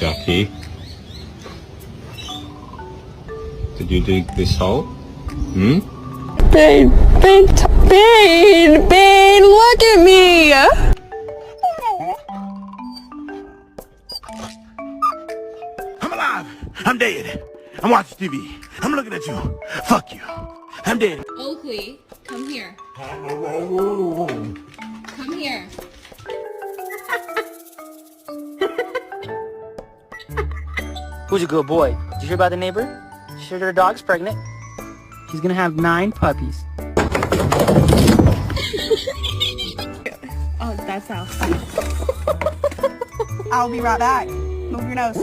Jackie? Did you dig this hole? Hmm? Bane, look at me! I'm alive. I'm dead. I'm watching TV. I'm looking at you. Fuck you. I'm dead. Oakley, come here. Come here. Who's a good boy? Did you hear about the neighbor? She said her dog's pregnant. He's gonna have 9 puppies. Oh, that's how. I'll be right back. Move your nose.